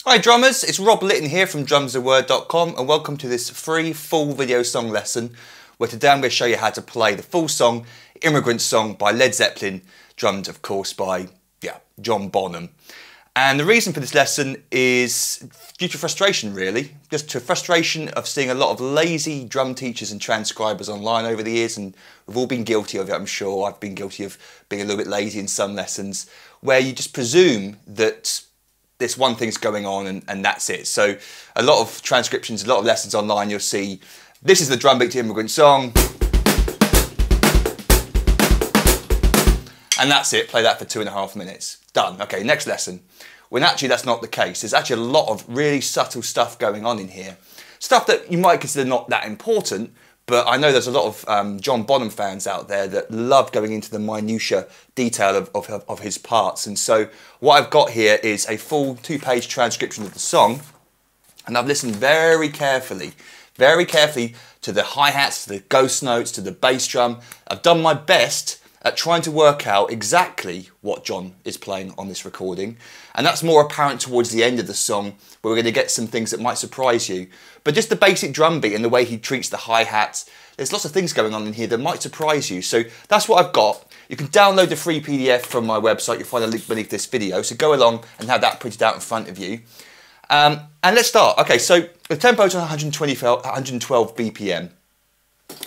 Hi drummers, it's Rob Litton here from drumsaword.com and welcome to this free full video song lesson where today I'm going to show you how to play the full song, Immigrant Song by Led Zeppelin, drummed of course by, John Bonham. And the reason for this lesson is due to frustration really, just to frustration of seeing a lot of lazy drum teachers and transcribers online over the years, and we've all been guilty of it, I'm sure. I've been guilty of being a little bit lazy in some lessons, where you just presume that this one thing's going on and that's it. So a lot of transcriptions, a lot of lessons online, you'll see this is the drum beat to Immigrant Song, and that's it. Play that for 2.5 minutes. Done. Okay, next lesson. When actually that's not the case. There's actually a lot of really subtle stuff going on in here. Stuff that you might consider not that important, but I know there's a lot of John Bonham fans out there that love going into the minutiae detail of his parts. And so what I've got here is a full 2-page transcription of the song, and I've listened very carefully to the hi-hats, to the ghost notes, to the bass drum. I've done my best at trying to work out exactly what John is playing on this recording, and that's more apparent towards the end of the song, where we're going to get some things that might surprise you. But just the basic drum beat and the way he treats the hi-hats, there's lots of things going on in here that might surprise you. So that's what I've got. You can download the free PDF from my website. You'll find a link beneath this video, so go along and have that printed out in front of you. And let's start. Okay, so the tempo is 112 BPM.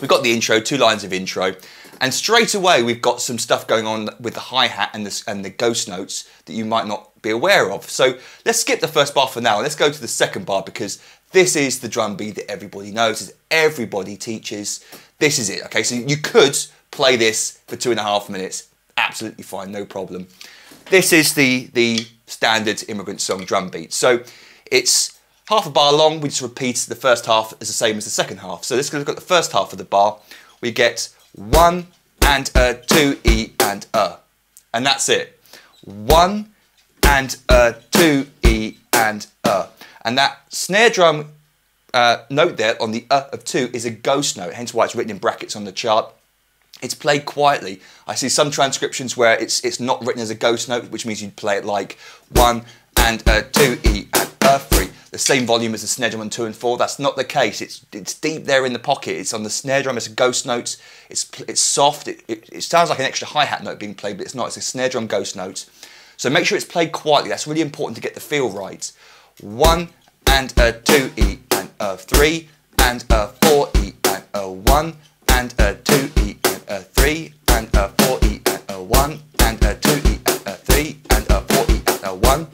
We've got the intro, 2 lines of intro, and straight away we've got some stuff going on with the hi-hat and the ghost notes that you might not be aware of. So let's skip the first bar for now and let's go to the second bar, because this is the drum beat that everybody knows, as everybody teaches. This is it, okay? So you could play this for 2.5 minutes, absolutely fine, no problem. This is the standard Immigrant Song drum beat. So it's half a bar long. We just repeat the first half as the same as the second half. So let's look at the first half of the bar. We get 1 and a 2 E and a, and that's it. 1 and a 2 E and a, and that snare drum note there on the of 2 is a ghost note, hence why it's written in brackets on the chart. It's played quietly. I see some transcriptions where it's not written as a ghost note, which means you'd play it like 1 and a 2 E and a 3. The same volume as the snare drum on 2 and 4. That's not the case. It's deep there in the pocket. It's on the snare drum. It's a ghost note. It's soft. It sounds like an extra hi-hat note being played, but it's not. It's a snare drum ghost note. So make sure it's played quietly. That's really important to get the feel right. 1 and a 2 E and a 3 and a 4 E and a 1 and a 2 E and a 3 and a 4 E and a 1 and a 2 E and a 3 and a 4 E and a 1.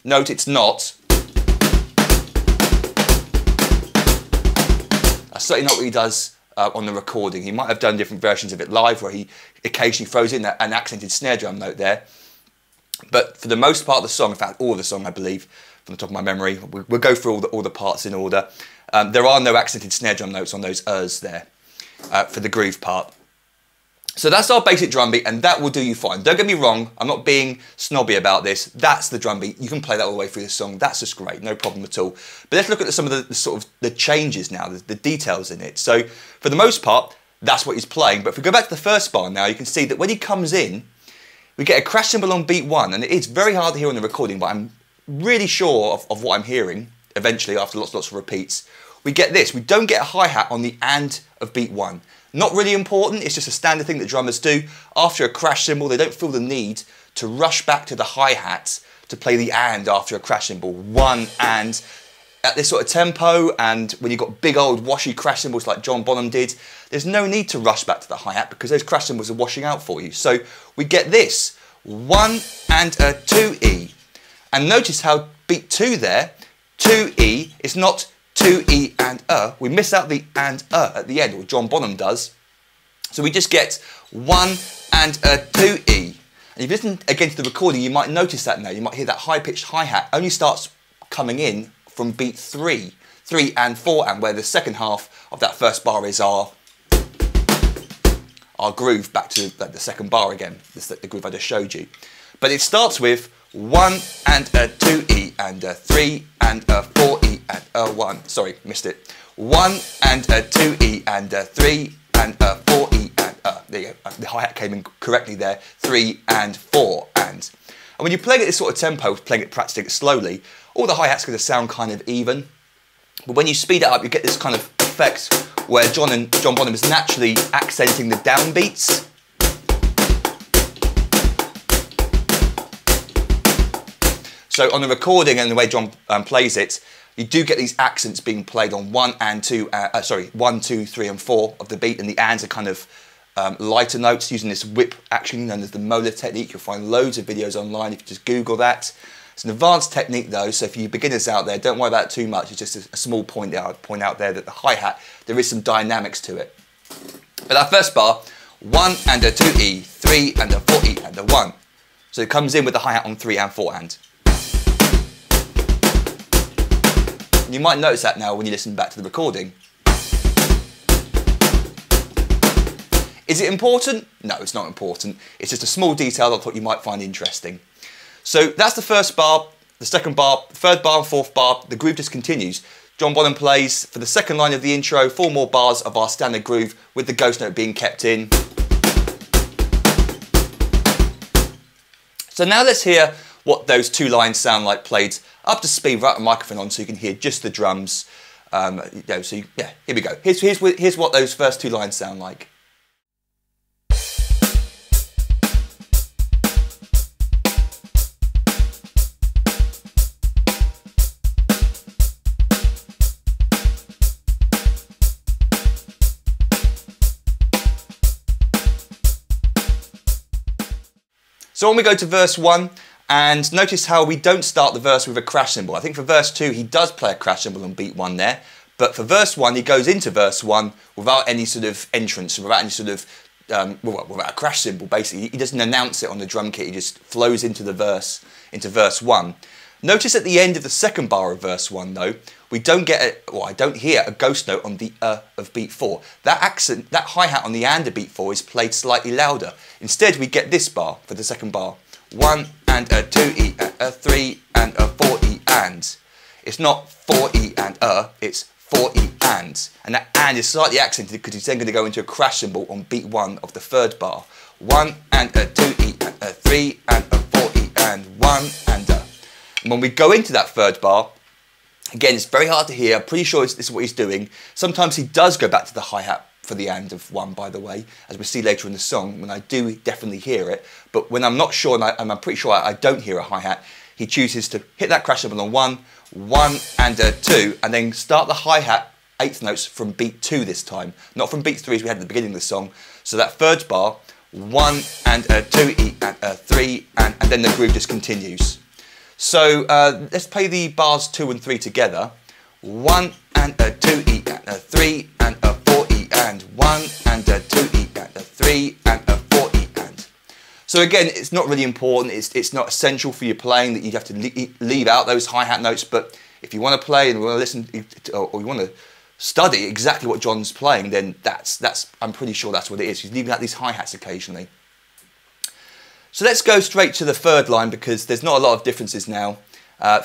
Note it's not. That's certainly not what he does on the recording. He might have done different versions of it live where he occasionally throws in an accented snare drum note there. But for the most part of the song, in fact all of the song I believe, from the top of my memory, we'll go through all the parts in order. There are no accented snare drum notes on those ers there for the groove part. So that's our basic drum beat, and that will do you fine. Don't get me wrong, I'm not being snobby about this. That's the drum beat. You can play that all the way through the song. That's just great, no problem at all. But let's look at some of the changes now, the details in it. So for the most part, that's what he's playing. But if we go back to the first bar now, you can see that when he comes in, we get a crash cymbal on beat 1, and it is very hard to hear on the recording, but I'm really sure of what I'm hearing eventually after lots of repeats. We get this. We don't get a hi-hat on the and of beat 1. Not really important, it's just a standard thing that drummers do. After a crash cymbal, they don't feel the need to rush back to the hi-hat to play the and after a crash cymbal. 1 and. At this sort of tempo, and when you've got big old washy crash cymbals like John Bonham did, there's no need to rush back to the hi-hat because those crash cymbals are washing out for you. So we get this, 1 and a 2 E. And notice how beat 2 there, 2 E, it's not 2 E and a. We miss out the and at the end, or John Bonham does. So we just get 1 and a 2 E. And if you listen again to the recording, you might notice that now. You might hear that high-pitched hi-hat only starts coming in from beat 3 and 4, and where the second half of that first bar is our groove back to the second bar again, the groove I just showed you. But it starts with 1 and a 2 E and a 3 and a 4 E and a 1. Sorry, missed it. 1 and a 2 E and a 3 and a 4 E the hi-hat came in correctly there, 3 and 4 and. And when you're playing at this sort of tempo, practicing it slowly, all the hi-hats are going to sound kind of even. But when you speed it up, you get this kind of effect where John Bonham is naturally accenting the downbeats. So on the recording and the way John plays it, you do get these accents being played on 1 and 2, 1, 2, 3 and 4 of the beat, and the ands are kind of lighter notes using this whip action known as the molar technique. You'll find loads of videos online if you just Google that. It's an advanced technique though, so for you beginners out there, don't worry about it too much. It's just a small point that I'd point out there that the hi-hat, there is some dynamics to it. But that first bar, 1 and a 2E, 3 and a 4E and a 1. So it comes in with the hi-hat on 3 and 4 and. You might notice that now when you listen back to the recording. Is it important? No, it's not important. It's just a small detail that I thought you might find interesting. So that's the first bar, the second bar, the third bar and fourth bar. The groove just continues. John Bonham plays for the second line of the intro, 4 more bars of our standard groove with the ghost note being kept in. So now let's hear what those 2 lines sound like played up to speed without a microphone on, so you can hear just the drums. Yeah, here we go. Here's what those first 2 lines sound like. So when we go to verse 1, and notice how we don't start the verse with a crash cymbal. I think for verse 2 he does play a crash cymbal on beat 1 there, but for verse 1 he goes into verse 1 without any sort of entrance, without any sort of, without a crash cymbal basically. He doesn't announce it on the drum kit, he just flows into verse 1. Notice at the end of the second bar of verse 1 though, we don't get I don't hear a ghost note on the of beat 4. That accent, that hi-hat on the and of beat 4 is played slightly louder. Instead we get this bar for the second bar. 1 and a 2E and a 3 and a 4E and. It's not 4E and it's 4E and. And that and is slightly accented because he's then going to go into a crash cymbal on beat 1 of the third bar. 1 and a 2E and a 3 and a 4E and 1 and a. And when we go into that third bar, again it's very hard to hear, I'm pretty sure this is what he's doing. Sometimes he does go back to the hi-hat for the and of 1, by the way, as we see later in the song, when I do definitely hear it. But when I'm not sure, and I'm pretty sure I don't hear a hi-hat, he chooses to hit that crash cymbal on 1, 1 and a 2, and then start the hi-hat 8th notes from beat 2 this time, not from beat 3 as we had at the beginning of the song. So that third bar, 1 and a 2E and a 3, and then the groove just continues. So let's play the bars 2 and 3 together. 1 and a 2E and a 3 and a 4E and 1 and a 2E and a 3 and a 4E and. So again, it's not really important, it's not essential for your playing that you have to leave out those hi-hat notes, but if you want to play and want to listen, or you want to study exactly what John's playing, then I'm pretty sure that's what it is. He's leaving out these hi-hats occasionally. So let's go straight to the third line because there's not a lot of differences now.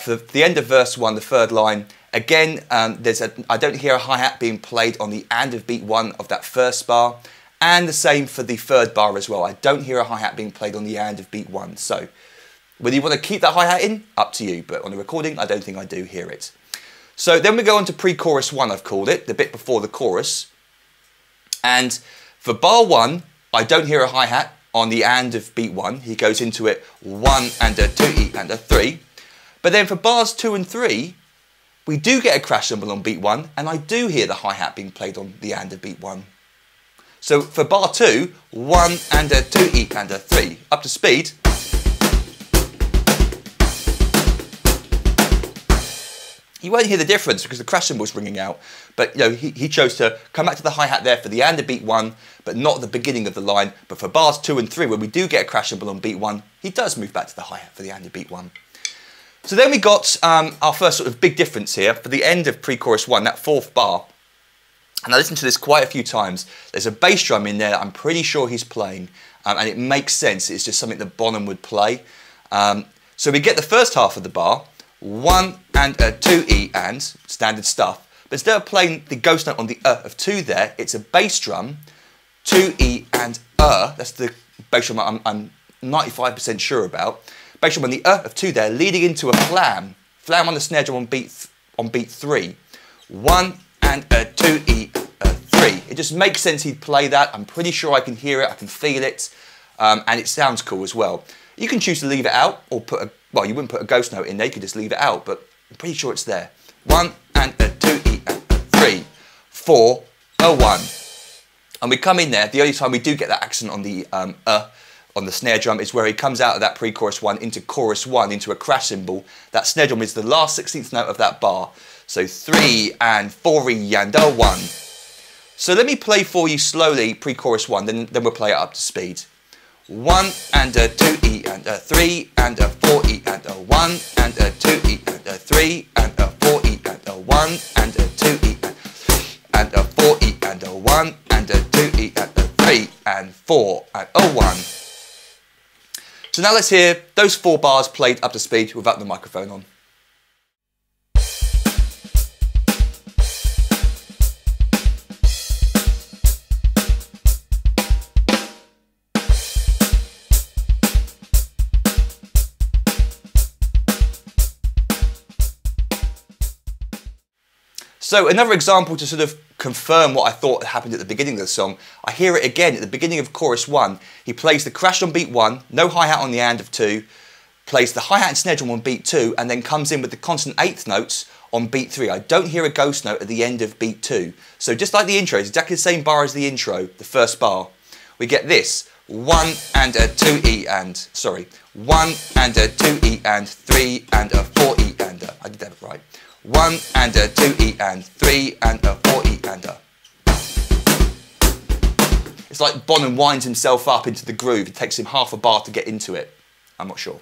For the end of verse 1, the third line, again, I don't hear a hi-hat being played on the and of beat 1 of that first bar, and the same for the third bar as well. I don't hear a hi-hat being played on the and of beat 1. So whether you want to keep that hi-hat in, up to you, but on the recording, I don't think I do hear it. So then we go on to pre-chorus 1, I've called it, the bit before the chorus. And for bar 1, I don't hear a hi-hat on the and of beat 1. He goes into it 1 and a 2E and a 3. But then for bars 2 and 3, we do get a crash cymbal on beat 1, and I do hear the hi-hat being played on the and of beat 1. So for bar 2, 1 and a 2E and a 3. Up to speed. You won't hear the difference because the crash cymbal is ringing out. But you know, he chose to come back to the hi-hat there for the and of beat 1, but not at the beginning of the line. But for bars 2 and 3, when we do get a crash cymbal on beat 1, he does move back to the hi-hat for the and of beat 1. So then we got our first sort of big difference here for the end of pre-chorus 1, that fourth bar. And I listened to this quite a few times. There's a bass drum in there that I'm pretty sure he's playing, and it makes sense. It's just something that Bonham would play. So we get the first half of the bar, 1 and a 2E and, standard stuff. But instead of playing the ghost note on the of 2 there, it's a bass drum 2E and That's the bass drum I'm 95% sure about. Bass drum on the of 2 there, leading into a flam. Flam on the snare drum on beat 3. 1 and a 2E, a 3. It just makes sense he'd play that. I'm pretty sure I can hear it, I can feel it, and it sounds cool as well. You can choose to leave it out or put a, well, you wouldn't put a ghost note in there, you could just leave it out, but I'm pretty sure it's there. 1 and a 2E and a 3, 4, a 1. And we come in there, the only time we do get that accent on the on the snare drum is where he comes out of that pre-chorus 1 into chorus 1, into a crash cymbal. That snare drum is the last 16th note of that bar. So 3 and 4E and a 1. So let me play for you slowly pre-chorus 1, then we'll play it up to speed. 1 and a 2E and a 3 and a 4E and a 1 and a 2E and a 3 and a 4E and a 1 and a 2E and a 4E and a 1 and a 2E and a 3 and 4 and a 1. So now let's hear those 4 bars played up to speed without the microphone on. So another example to sort of confirm what I thought happened at the beginning of the song, I hear it again at the beginning of chorus 1. He plays the crash on beat 1, no hi-hat on the and of 2, plays the hi-hat and snare drum on beat 2, and then comes in with the constant 8th notes on beat 3. I don't hear a ghost note at the end of beat 2. So just like the intro, it's exactly the same bar as the intro, the first bar. We get this, 1 and a 2E and, 1 and a 2E and 3 and a 4E and a, I did that right. 1 and a 2E and 3 and a 4E and a. It's like Bonham winds himself up into the groove. It takes him half a bar to get into it. I'm not sure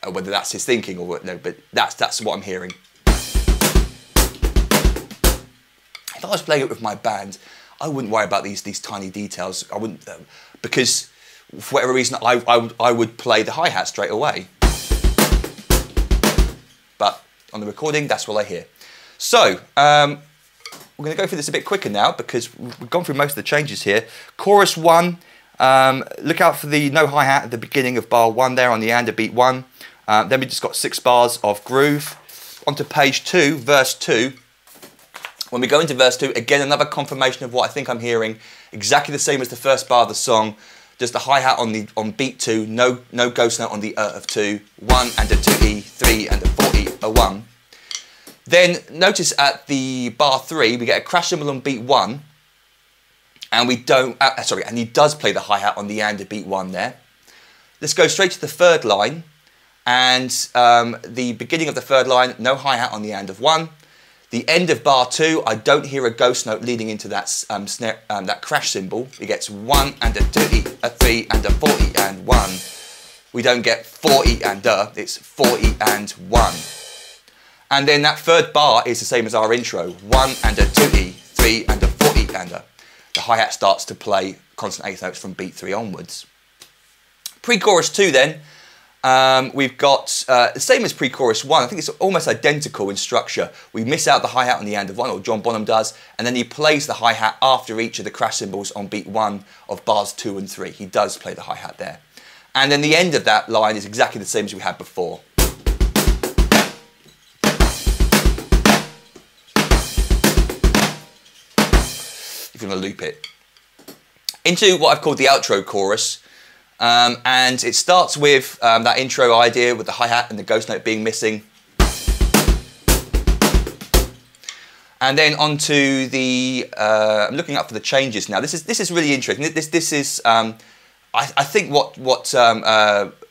whether that's his thinking or what, no, but that's what I'm hearing. If I was playing it with my band, I wouldn't worry about these tiny details. I wouldn't, because for whatever reason, I would play the hi-hat straight away. But on the recording, that's what I hear. So, we're going to go through this a bit quicker now because we've gone through most of the changes here. Chorus 1, look out for the no hi-hat at the beginning of bar 1 there on the and of beat 1. Then we just got 6 bars of groove. Onto page 2, verse 2. When we go into verse 2, again, another confirmation of what I think I'm hearing. Exactly the same as the first bar of the song. Just a hi-hat on beat 2, no ghost note on the of 2, 1 and a 2E, 3 and a 4E, a 1. Then notice at the bar 3 we get a crash cymbal on beat 1, and we don't, and he does play the hi-hat on the and of beat 1 there. Let's go straight to the 3rd line, and the beginning of the 3rd line, no hi-hat on the and of 1. The end of bar 2, I don't hear a ghost note leading into that snare, that crash cymbal. He gets 1 and a 2E, a 3 and a 4E and 1. We don't get 4E and it's 4E and 1. And then that 3rd bar is the same as our intro. 1 and a 2E, 3 and a 4E and a. The hi-hat starts to play constant 8th notes from beat 3 onwards. Pre-chorus 2 then. We've got the same as pre-chorus 1. I think it's almost identical in structure. We miss out the hi-hat on the and of 1, or John Bonham does, and then he plays the hi-hat after each of the crash cymbals on beat 1 of bars 2 and 3. He does play the hi-hat there. And then the end of that line is exactly the same as we had before. You're going to loop it. Into what I've called the outro chorus. And it starts with that intro idea with the hi-hat and the ghost note being missing. And then onto the, I'm looking up for the changes now. This is really interesting. This is, I think what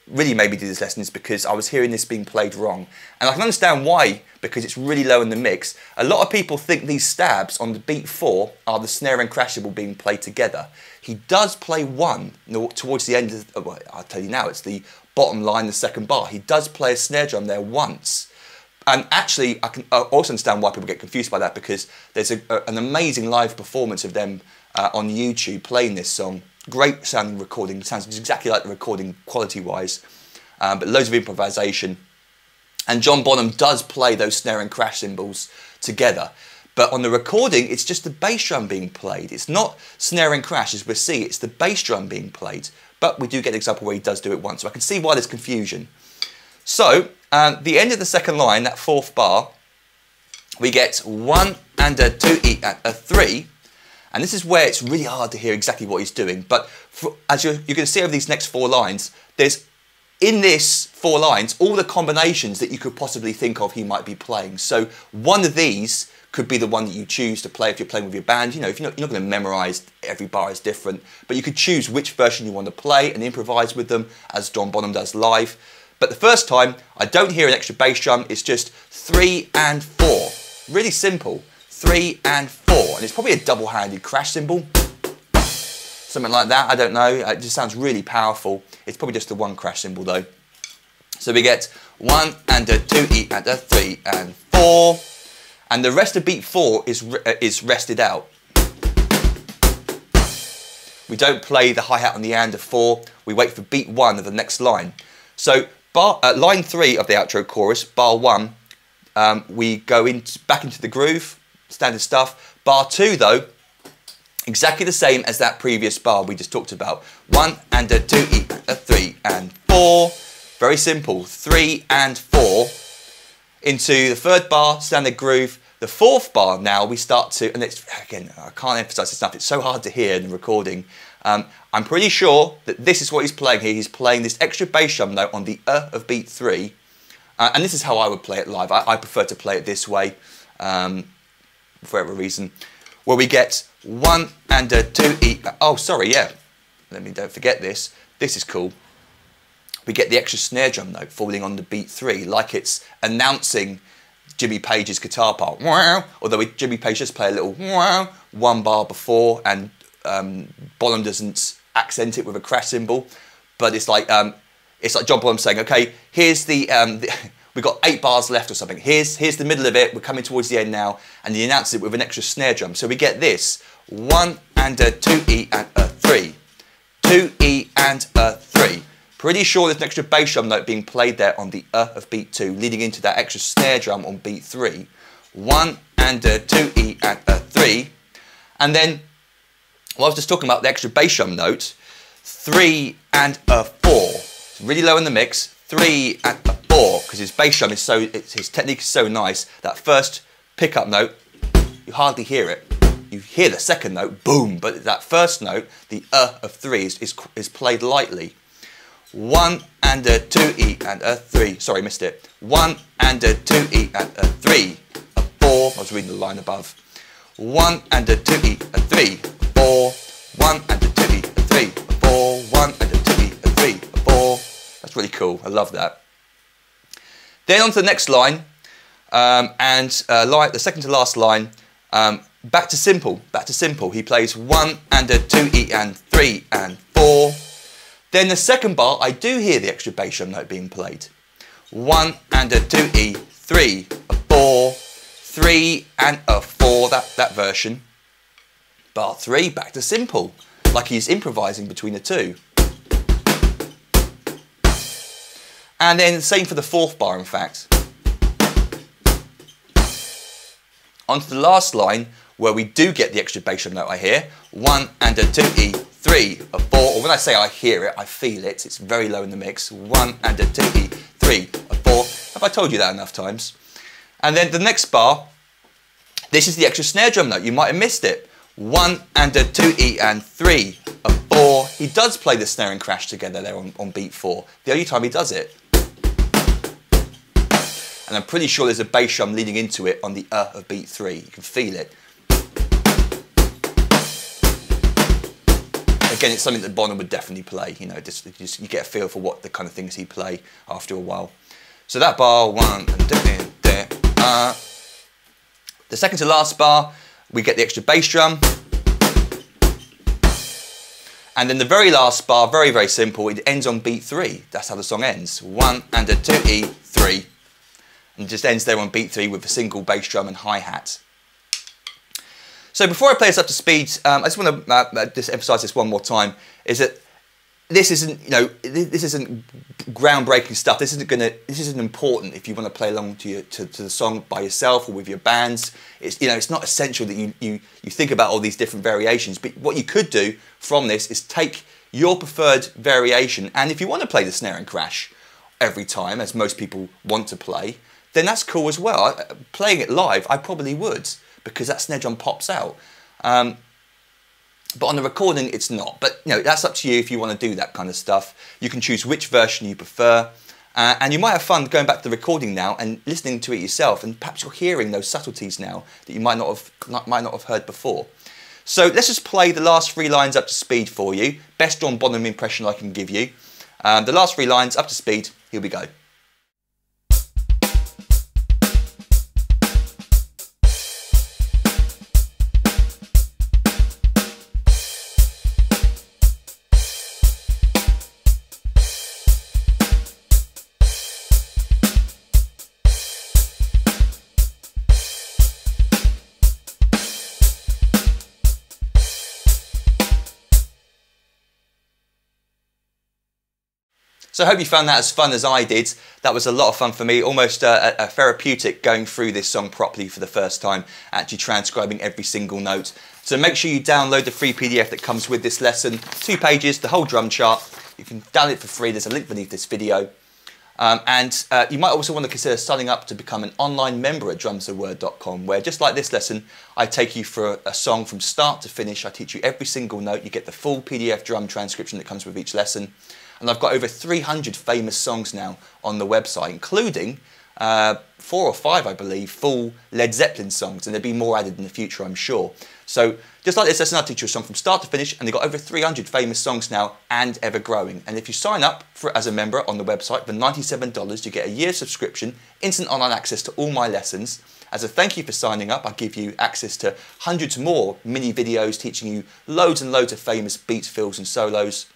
really made me do this lesson is because I was hearing this being played wrong. And I can understand why, because it's really low in the mix. A lot of people think these stabs on the beat 4 are the snare and crash cymbal being played together. He does play 1 towards the end of, well, I'll tell you now, it's the bottom line, the 2nd bar. He does play a snare drum there once. And actually, I can also understand why people get confused by that, because there's an amazing live performance of them on YouTube playing this song. Great sounding recording, sounds exactly like the recording quality-wise, but loads of improvisation. And John Bonham does play those snare and crash cymbals together. But on the recording, it's just the bass drum being played. It's not snare and crash as we'll see, it's the bass drum being played. But we do get an example where he does do it once, so I can see why there's confusion. So, the end of the second line, that fourth bar, we get 1 and a 2 E and a 3. And this is where it's really hard to hear exactly what he's doing. But as you're going to see over these next 4 lines, there's, in this 4 lines, all the combinations that you could possibly think of he might be playing. So one of these could be the one that you choose to play if you're playing with your band. You know, if you're not going to memorize, every bar is different. But you could choose which version you want to play and improvise with them, as John Bonham does live. But the first time, I don't hear an extra bass drum. It's just 3 and 4. Really simple. 3 and 4, and it's probably a double-handed crash cymbal, something like that. I don't know. It just sounds really powerful. It's probably just the one crash cymbal though. So we get 1 and a 2 E and a 3 and 4, and the rest of beat 4 is rested out. We don't play the hi-hat on the and of 4. We wait for beat 1 of the next line. So line 3 of the outro chorus, bar 1, we go back into the groove. Standard stuff. Bar 2 though, exactly the same as that previous bar we just talked about. 1 and a 2 E, a 3 and 4. Very simple. 3 and 4. Into the third bar, standard groove. The fourth bar now we start to, and it's, again, I can't emphasize this enough, it's so hard to hear in the recording. I'm pretty sure that this is what he's playing here. He's playing this extra bass drum note on the of beat 3. And this is how I would play it live. I prefer to play it this way. For whatever reason, where we get 1 and a 2 E. Oh, sorry, yeah. Don't forget this. This is cool. We get the extra snare drum note falling on the beat 3, like it's announcing Jimmy Page's guitar part. Wow. Although Jimmy Page just play a little wow 1 bar before, and Bonham doesn't accent it with a crash cymbal, but it's like John Bonham saying, okay, here's we've got 8 bars left or something. Here's the middle of it. We're coming towards the end now. And he announces it with an extra snare drum. So we get this. 1 and a 2 E and a 3. 2 E and a 3. Pretty sure there's an extra bass drum note being played there on the of beat 2, leading into that extra snare drum on beat 3. 1 and a 2 E and a 3. And then, well, I was just talking about the extra bass drum note. 3 and a 4. It's really low in the mix. 3 and a 4, because his bass drum is his technique is so nice. That first pickup note, you hardly hear it. You hear the second note, boom, but that first note, the of 3, is played lightly. 1 and a 2 E and a 3. Sorry, missed it. 1 and a 2 E and a 3, a 4. I was reading the line above. 1 and a 2 E, a 3, a 4. 1 and a 2 E, a 3, a 4. 1 and a 2 E, a 3, a 4. That's really cool. I love that. Then on to the next line, the second to last line, back to simple, back to simple. He plays 1 and a 2 E and 3 and 4. Then the second bar, I do hear the extra bass drum note being played. 1 and a 2 E, 3, a 4, 3 and a 4, that version. Bar 3, back to simple, like he's improvising between the two. And then same for the fourth bar, in fact. On to the last line, where we do get the extra bass drum note I hear. 1 and a 2 E, 3, a 4. Or when I say I hear it, I feel it. It's very low in the mix. 1 and a 2 E, 3, a 4. Have I told you that enough times? And then the next bar, this is the extra snare drum note. You might have missed it. 1 and a 2 E and 3, a 4. He does play the snare and crash together there on beat 4. The only time he does it. And I'm pretty sure there's a bass drum leading into it on the of beat 3. You can feel it. Again, it's something that Bonham would definitely play. You know, just you get a feel for what the kind of things he'd play after a while. So that bar, 1 and the second to last bar, we get the extra bass drum. And then the very last bar, very, very simple, it ends on beat 3. That's how the song ends. 1 and a 2 E, 3. And it just ends there on beat 3 with a single bass drum and hi-hat. So before I play this up to speed, I just want to just emphasise this one more time, is that this isn't, you know, this isn't groundbreaking stuff. This isn't important if you want to play along to the song by yourself or with your bands. It's, you know, it's not essential that you think about all these different variations. But what you could do from this is take your preferred variation, and if you want to play the snare and crash every time, as most people want to play, then that's cool as well. Playing it live, I probably would, because that snare drum pops out. But on the recording, it's not. But, you know, that's up to you if you want to do that kind of stuff. You can choose which version you prefer. And you might have fun going back to the recording now and listening to it yourself. And perhaps you're hearing those subtleties now that you might not have heard before. So let's just play the last 3 lines up to speed for you. Best John Bonham impression I can give you. The last 3 lines up to speed. Here we go. So I hope you found that as fun as I did. That was a lot of fun for me, almost a therapeutic going through this song properly for the first time, actually transcribing every single note. So make sure you download the free PDF that comes with this lesson. 2 pages, the whole drum chart. You can download it for free. There's a link beneath this video. You might also want to consider signing up to become an online member at drumsaword.com, where just like this lesson, I take you for a song from start to finish. I teach you every single note. You get the full PDF drum transcription that comes with each lesson. And I've got over 300 famous songs now on the website, including 4 or 5, I believe, full Led Zeppelin songs. And there'll be more added in the future, I'm sure. So just like this lesson, I'll teach you a song from start to finish. And they've got over 300 famous songs now and ever growing. And if you sign up as a member on the website for $97, you get a year's subscription, instant online access to all my lessons. As a thank you for signing up, I'll give you access to hundreds more mini videos teaching you loads and loads of famous beats, fills and solos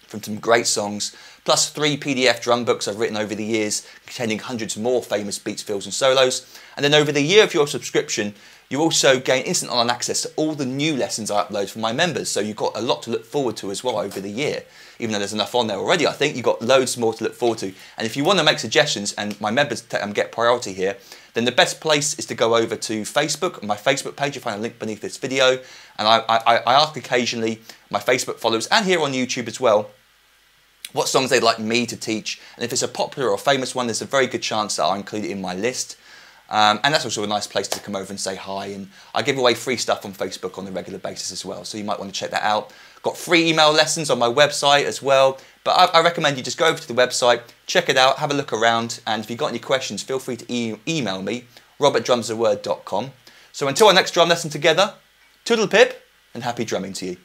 from some great songs, plus 3 PDF drum books I've written over the years containing hundreds more famous beats, fills and solos. And then over the year of your subscription, you also gain instant online access to all the new lessons I upload for my members. So you've got a lot to look forward to as well over the year. Even though there's enough on there already, I think you've got loads more to look forward to. And if you want to make suggestions and my members get priority here, then the best place is to go over to Facebook, my Facebook page. You'll find a link beneath this video. And I ask occasionally my Facebook followers, and here on YouTube as well, what songs they'd like me to teach. And if it's a popular or famous one, there's a very good chance that I'll include it in my list. And that's also a nice place to come over and say hi. And I give away free stuff on Facebook on a regular basis as well. So you might want to check that out. Got free email lessons on my website as well. But I recommend you just go over to the website, check it out, have a look around. And if you've got any questions, feel free to email me, rob@drumsaword.com. So until our next drum lesson together, toodle pip and happy drumming to you.